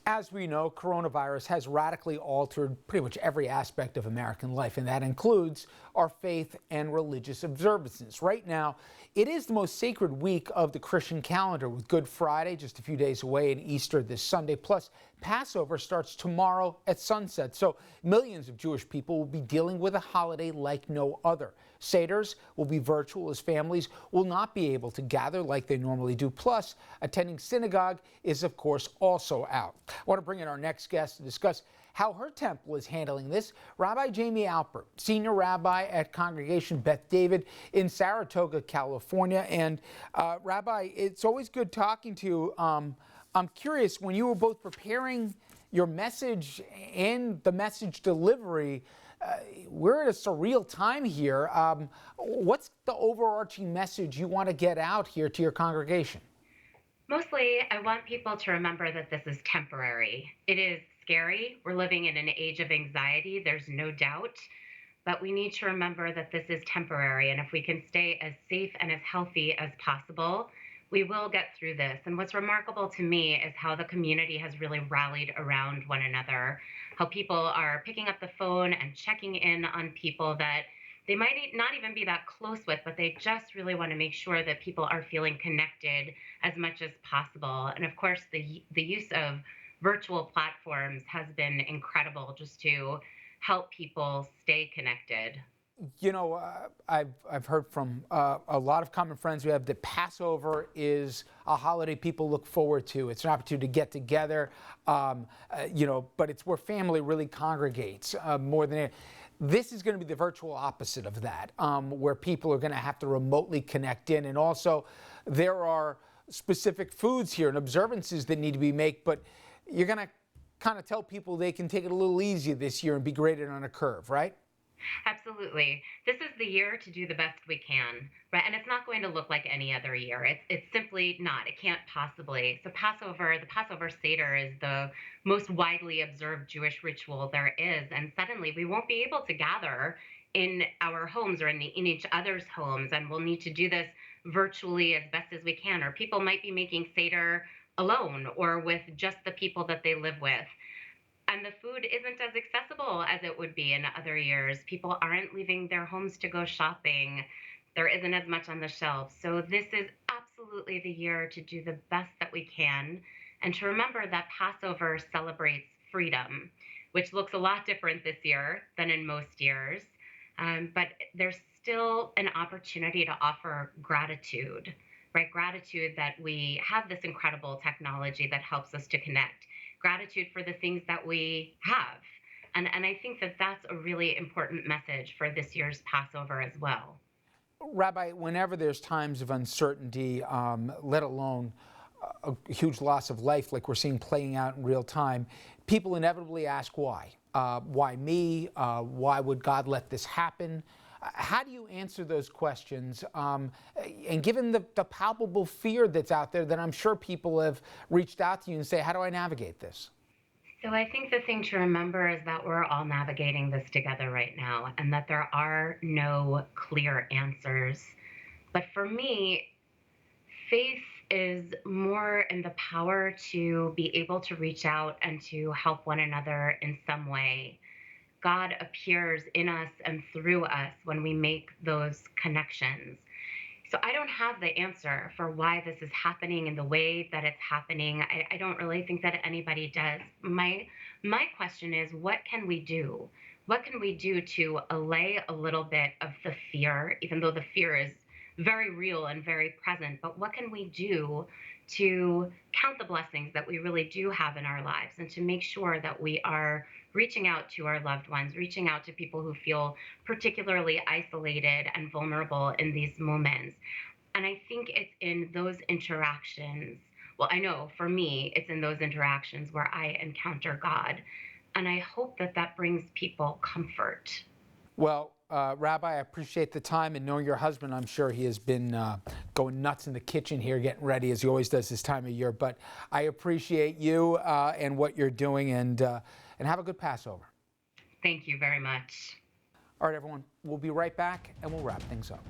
As we know, coronavirus has radically altered pretty much every aspect of American life, and that includes our faith and religious observances. Right now, it is the most sacred week of the Christian calendar, with Good Friday just a few days away and Easter this Sunday. Plus, Passover starts tomorrow at sunset. So millions of Jewish people will be dealing with a holiday like no other. Seders will be virtual as families will not be able to gather like they normally do. Plus, attending synagogue is, of course, also out. I want to bring in our next guest to discuss how her temple is handling this. Rabbi Jaymee Alpert, senior rabbi at Congregation Beth David in Saratoga, California. And Rabbi, it's always good talking to you. I'm curious, when you were both preparing your message and the message delivery, we're at a surreal time here. What's the overarching message you want to get out here to your congregation? Mostly, I want people to remember that this is temporary. It is scary. We're living in an age of anxiety, there's no doubt. But we need to remember that this is temporary. And if we can stay as safe and as healthy as possible, we will get through this. And what's remarkable to me is how the community has really rallied around one another, how people are picking up the phone and checking in on people that they might not even be that close with, but they just really want to make sure that people are feeling connected as much as possible. And of course, the use of virtual platforms has been incredible just to help people stay connected. You know, I've heard from a lot of common friends we have that Passover is a holiday people look forward to. It's an opportunity to get together, but it's where family really congregates more than anything. This is going to be the virtual opposite of that, where people are going to have to remotely connect in. And also, there are specific foods here and observances that need to be made, but you're going to kind of tell people they can take it a little easier this year and be graded on a curve, right? Absolutely. This is the year to do the best we can, right? And it's not going to look like any other year. It's simply not. It can't possibly. So the Passover Seder is the most widely observed Jewish ritual there is. And suddenly we won't be able to gather in our homes or in each other's homes. And we'll need to do this virtually as best as we can. Or people might be making Seder alone or with just the people that they live with. And the food isn't as accessible as it would be in other years. People aren't leaving their homes to go shopping. There isn't as much on the shelves. So this is absolutely the year to do the best that we can and to remember that Passover celebrates freedom, which looks a lot different this year than in most years. But there's still an opportunity to offer gratitude, right? Gratitude that we have this incredible technology that helps us to connect. Gratitude for the things that we have. And I think that that's a really important message for this year's Passover as well. Rabbi, whenever there's times of uncertainty, let alone a huge loss of life like we're seeing playing out in real time, people inevitably ask why. Why me? Why would God let this happen? How do you answer those questions? And given the palpable fear that's out there, that I'm sure people have reached out to you and say, how do I navigate this? So I think the thing to remember is that we're all navigating this together right now and that there are no clear answers. But for me, faith is more in the power to be able to reach out and to help one another in some way. God appears in us and through us when we make those connections. So I don't have the answer for why this is happening in the way that it's happening. I don't really think that anybody does. My question is, what can we do? What can we do to allay a little bit of the fear, even though the fear is very real and very present, but what can we do to count the blessings that we really do have in our lives and to make sure that we are reaching out to our loved ones, reaching out to people who feel particularly isolated and vulnerable in these moments. And I think it's in those interactions, well, I know for me, it's in those interactions where I encounter God. And I hope that that brings people comfort. Well, Rabbi, I appreciate the time, and knowing your husband, I'm sure he has been going nuts in the kitchen here, getting ready, as he always does this time of year. But I appreciate you and what you're doing, and have a good Passover. Thank you very much. All right, everyone, we'll be right back, and we'll wrap things up.